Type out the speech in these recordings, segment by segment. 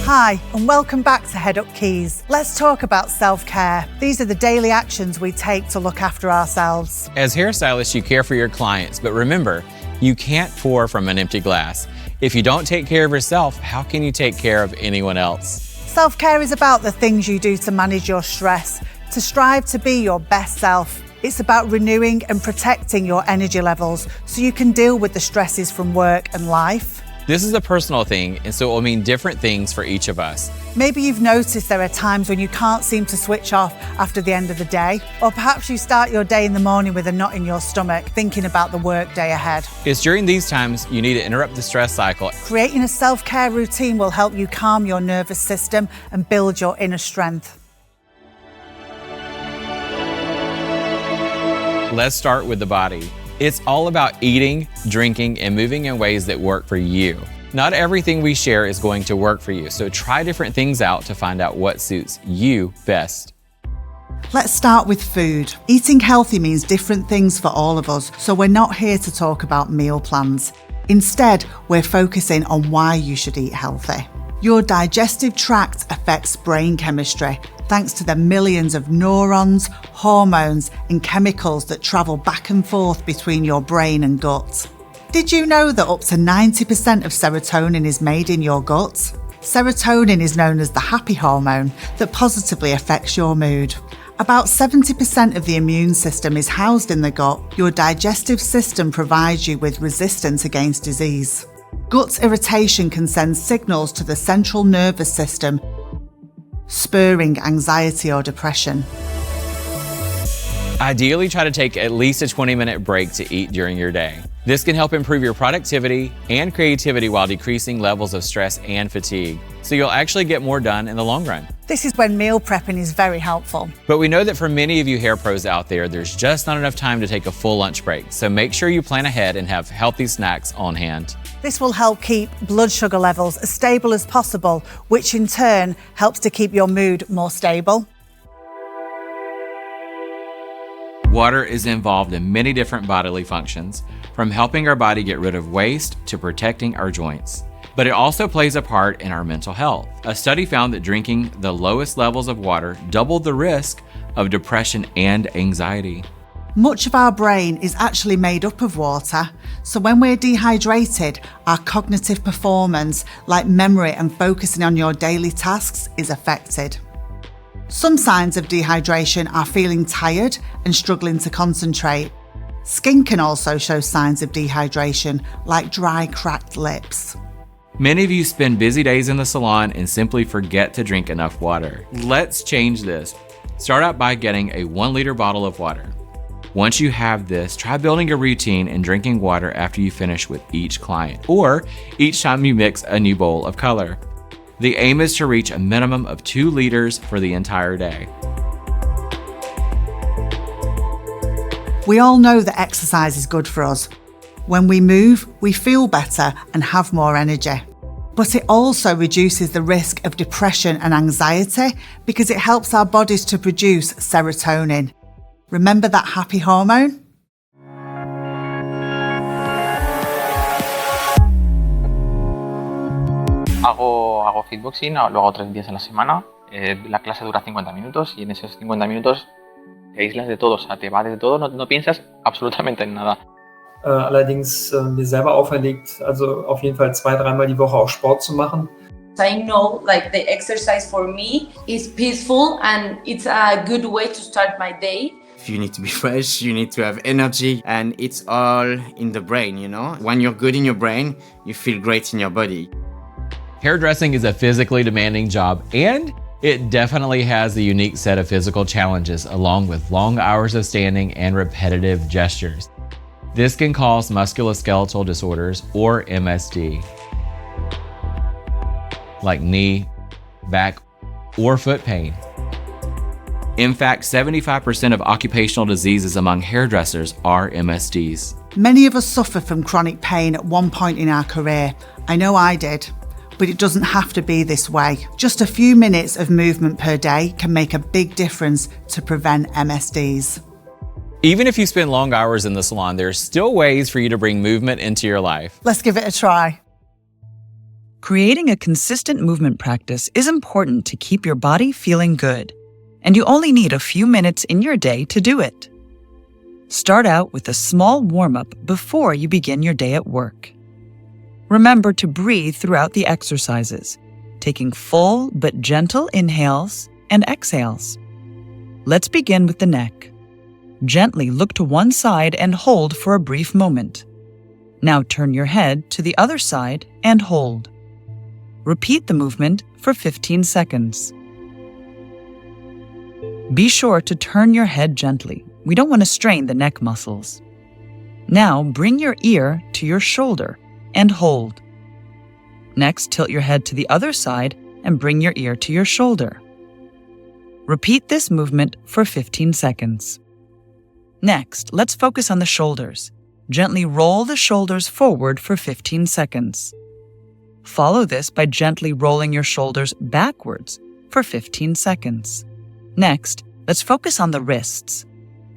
Hi, and welcome back to Head Up Keys. Let's talk about self-care. These are the daily actions we take to look after ourselves. As hairstylists, you care for your clients, but remember, you can't pour from an empty glass. If you don't take care of yourself, how can you take care of anyone else? Self-care is about the things you do to manage your stress, to strive to be your best self. It's about renewing and protecting your energy levels so you can deal with the stresses from work and life. This is a personal thing, and so it will mean different things for each of us. Maybe you've noticed there are times when you can't seem to switch off after the end of the day, or perhaps you start your day in the morning with a knot in your stomach, thinking about the work day ahead. It's during these times you need to interrupt the stress cycle. Creating a self-care routine will help you calm your nervous system and build your inner strength. Let's start with the body. It's all about eating, drinking, and moving in ways that work for you. Not everything we share is going to work for you, so try different things out to find out what suits you best. Let's start with food. Eating healthy means different things for all of us, so we're not here to talk about meal plans. Instead, we're focusing on why you should eat healthy. Your digestive tract affects brain chemistry, thanks to the millions of neurons, hormones, and chemicals that travel back and forth between your brain and gut. Did you know that up to 90% of serotonin is made in your gut? Serotonin is known as the happy hormone that positively affects your mood. About 70% of the immune system is housed in the gut. Your digestive system provides you with resistance against disease. Gut irritation can send signals to the central nervous system, spurring anxiety or depression. Ideally, try to take at least a 20-minute break to eat during your day. This can help improve your productivity and creativity while decreasing levels of stress and fatigue, so you'll actually get more done in the long run. This is when meal prepping is very helpful. But we know that for many of you hair pros out there, there's just not enough time to take a full lunch break, so make sure you plan ahead and have healthy snacks on hand. This will help keep blood sugar levels as stable as possible, which in turn helps to keep your mood more stable. Water is involved in many different bodily functions, from helping our body get rid of waste to protecting our joints. But it also plays a part in our mental health. A study found that drinking the lowest levels of water doubled the risk of depression and anxiety. Much of our brain is actually made up of water, so when we're dehydrated, our cognitive performance, like memory and focusing on your daily tasks, is affected. Some signs of dehydration are feeling tired and struggling to concentrate. Skin can also show signs of dehydration, like dry, cracked lips. Many of you spend busy days in the salon and simply forget to drink enough water. Let's change this. Start out by getting a 1-liter bottle of water. Once you have this, try building a routine and drinking water after you finish with each client, or each time you mix a new bowl of color. The aim is to reach a minimum of 2 liters for the entire day. We all know that exercise is good for us. When we move, we feel better and have more energy. But it also reduces the risk of depression and anxiety because it helps our bodies to produce serotonin. Remember that happy hormone? Hago fitboxing, lo hago 3 días a la semana. La clase dura 50 minutos y en esos 50 minutos te aíslas de todo, o sea, te vas de todo, no piensas absolutamente en nada. Allerdings mir selber auferlegt, also auf jeden Fall 2-3 Mal die Woche auch Sport zu machen. I know like the exercise for me is peaceful and it's a good way to start my day. You need to be fresh, you need to have energy, and it's all in the brain, you know? When you're good in your brain, you feel great in your body. Hairdressing is a physically demanding job, and it definitely has a unique set of physical challenges along with long hours of standing and repetitive gestures. This can cause musculoskeletal disorders or MSD, like knee, back, or foot pain. In fact, 75% of occupational diseases among hairdressers are MSDs. Many of us suffer from chronic pain at one point in our career. I know I did. But it doesn't have to be this way. Just a few minutes of movement per day can make a big difference to prevent MSDs. Even if you spend long hours in the salon, there are still ways for you to bring movement into your life. Let's give it a try. Creating a consistent movement practice is important to keep your body feeling good, and you only need a few minutes in your day to do it. Start out with a small warm-up before you begin your day at work. Remember to breathe throughout the exercises, taking full but gentle inhales and exhales. Let's begin with the neck. Gently look to one side and hold for a brief moment. Now turn your head to the other side and hold. Repeat the movement for 15 seconds. Be sure to turn your head gently. We don't want to strain the neck muscles. Now bring your ear to your shoulder and hold. Next, tilt your head to the other side and bring your ear to your shoulder. Repeat this movement for 15 seconds. Next, let's focus on the shoulders. Gently roll the shoulders forward for 15 seconds. Follow this by gently rolling your shoulders backwards for 15 seconds. Next, let's focus on the wrists.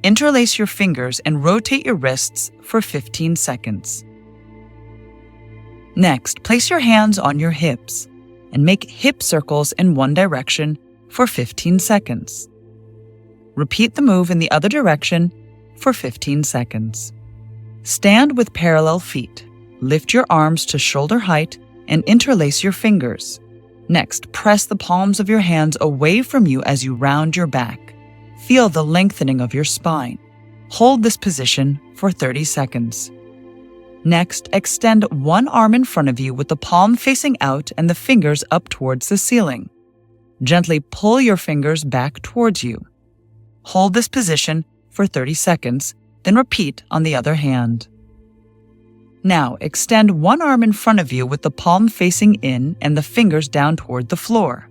Interlace your fingers and rotate your wrists for 15 seconds. Next, place your hands on your hips and make hip circles in one direction for 15 seconds. Repeat the move in the other direction for 15 seconds. Stand with parallel feet. Lift your arms to shoulder height and interlace your fingers. Next, press the palms of your hands away from you as you round your back. Feel the lengthening of your spine. Hold this position for 30 seconds. Next, extend one arm in front of you with the palm facing out and the fingers up towards the ceiling. Gently pull your fingers back towards you. Hold this position for 30 seconds, then repeat on the other hand. Now, extend one arm in front of you with the palm facing in and the fingers down toward the floor.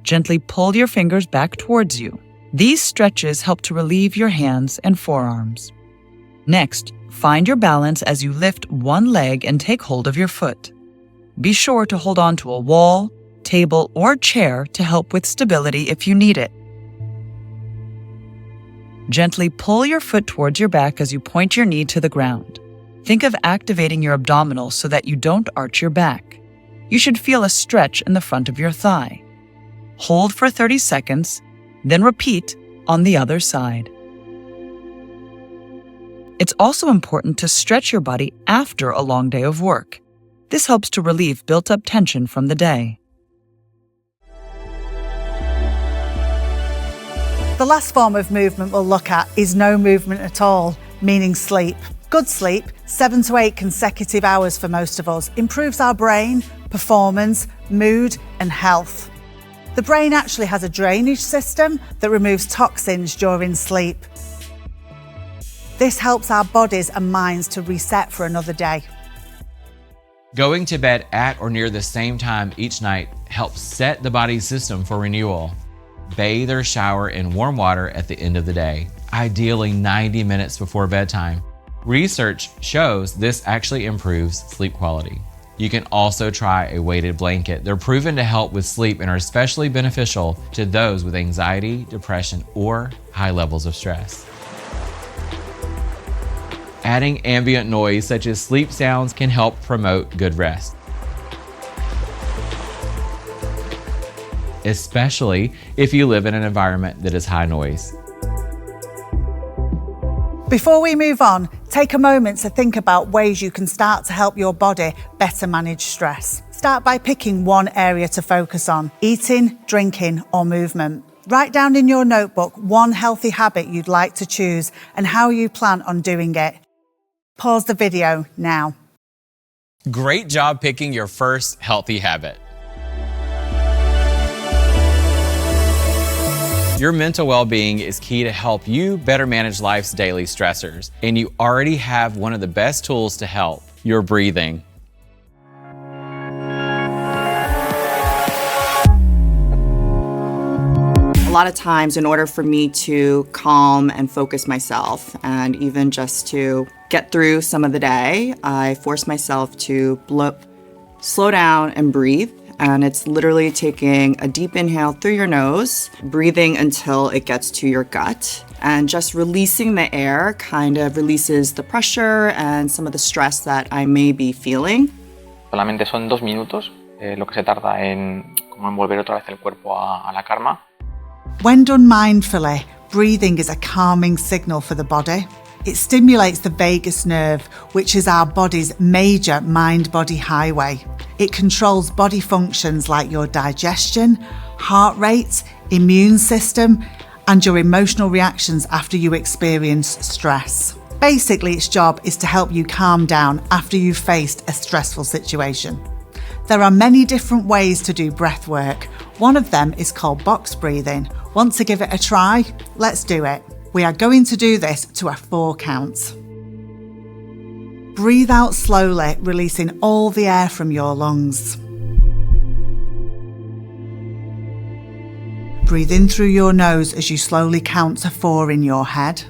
Gently pull your fingers back towards you. These stretches help to relieve your hands and forearms. Next, find your balance as you lift one leg and take hold of your foot. Be sure to hold on to a wall, table, or chair to help with stability if you need it. Gently pull your foot towards your back as you point your knee to the ground. Think of activating your abdominals so that you don't arch your back. You should feel a stretch in the front of your thigh. Hold for 30 seconds, then repeat on the other side. It's also important to stretch your body after a long day of work. This helps to relieve built-up tension from the day. The last form of movement we'll look at is no movement at all, meaning sleep. Good sleep, 7 to 8 consecutive hours for most of us, improves our brain, performance, mood, and health. The brain actually has a drainage system that removes toxins during sleep. This helps our bodies and minds to reset for another day. Going to bed at or near the same time each night helps set the body's system for renewal. Bathe or shower in warm water at the end of the day, ideally 90 minutes before bedtime. Research shows this actually improves sleep quality. You can also try a weighted blanket. They're proven to help with sleep and are especially beneficial to those with anxiety, depression, or high levels of stress. Adding ambient noise such as sleep sounds can help promote good rest, especially if you live in an environment that is high noise. Before we move on, take a moment to think about ways you can start to help your body better manage stress. Start by picking one area to focus on: eating, drinking, or movement. Write down in your notebook one healthy habit you'd like to choose and how you plan on doing it. Pause the video now. Great job picking your first healthy habit. Your mental well-being is key to help you better manage life's daily stressors, and you already have one of the best tools to help: your breathing. A lot of times, in order for me to calm and focus myself, and even just to get through some of the day, I force myself to slow down and breathe. And it's literally taking a deep inhale through your nose, breathing until it gets to your gut, and just releasing the air kind of releases the pressure and some of the stress that I may be feeling. Solamente son 2 minutos lo que se tarda en como envolver otra vez el cuerpo a la calma. When done mindfully, breathing is a calming signal for the body. It stimulates the vagus nerve, which is our body's major mind-body highway. It controls body functions like your digestion, heart rate, immune system, and your emotional reactions after you experience stress. Basically, its job is to help you calm down after you've faced a stressful situation. There are many different ways to do breath work. One of them is called box breathing. Want to give it a try? Let's do it. We are going to do this to a 4 count. Breathe out slowly, releasing all the air from your lungs. Breathe in through your nose as you slowly count to 4 in your head.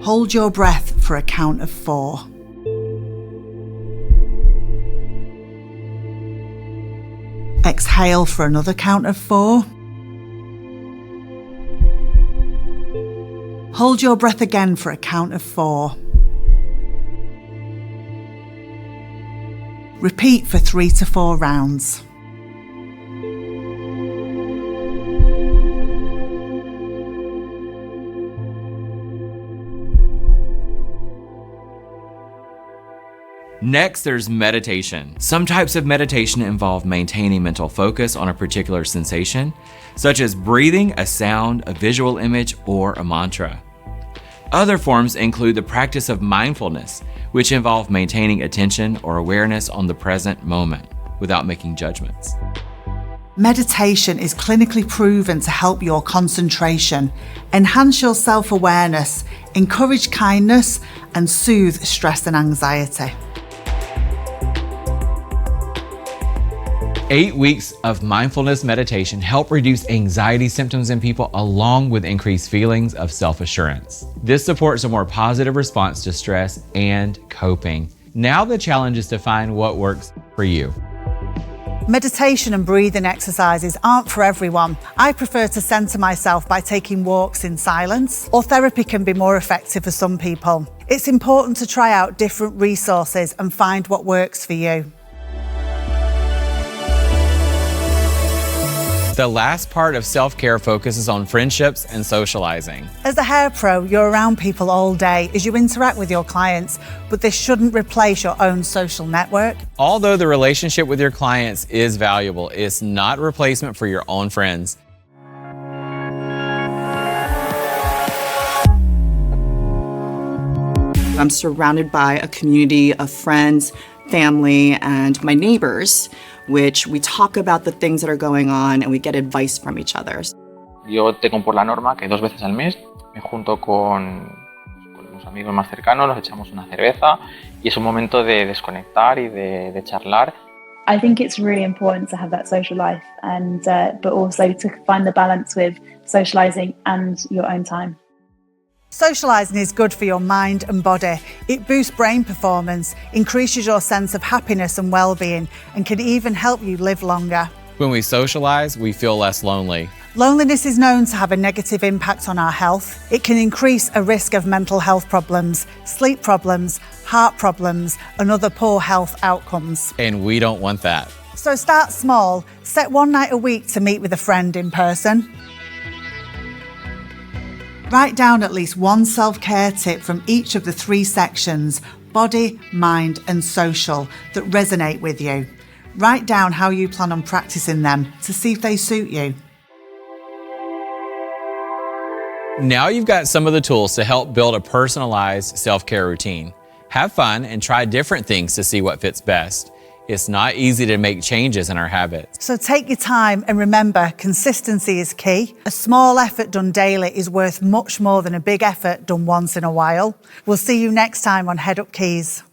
Hold your breath for a count of 4. Exhale for another count of 4. Hold your breath again for a count of 4. Repeat for 3 to 4 rounds. Next, there's meditation. Some types of meditation involve maintaining mental focus on a particular sensation, such as breathing, a sound, a visual image, or a mantra. Other forms include the practice of mindfulness, which involve maintaining attention or awareness on the present moment without making judgments. Meditation is clinically proven to help your concentration, enhance your self-awareness, encourage kindness, and soothe stress and anxiety. 8 weeks of mindfulness meditation help reduce anxiety symptoms in people along with increased feelings of self-assurance. This supports a more positive response to stress and coping. Now the challenge is to find what works for you. Meditation and breathing exercises aren't for everyone. I prefer to centre myself by taking walks in silence, or therapy can be more effective for some people. It's important to try out different resources and find what works for you. The last part of self-care focuses on friendships and socializing. As a hair pro, you're around people all day as you interact with your clients, but this shouldn't replace your own social network. Although the relationship with your clients is valuable, it's not a replacement for your own friends. I'm surrounded by a community of friends, family, and my neighbors, which we talk about the things that are going on and we get advice from each other. Yo tengo por la norma que 2 veces al mes me junto con los amigos más cercanos, nos echamos una cerveza y es un momento de desconectar y de charlar. I think it's really important to have that social life and but also to find the balance with socializing and your own time. Socialising is good for your mind and body. It boosts brain performance, increases your sense of happiness and well-being, and can even help you live longer. When we socialize, we feel less lonely. Loneliness is known to have a negative impact on our health. It can increase a risk of mental health problems, sleep problems, heart problems, and other poor health outcomes. And we don't want that. So start small. Set one night a week to meet with a friend in person. Write down at least one self-care tip from each of the 3 sections, body, mind, and social, that resonate with you. Write down how you plan on practicing them to see if they suit you. Now you've got some of the tools to help build a personalized self-care routine. Have fun and try different things to see what fits best. It's not easy to make changes in our habits. So take your time and remember, consistency is key. A small effort done daily is worth much more than a big effort done once in a while. We'll see you next time on Head Up Keys.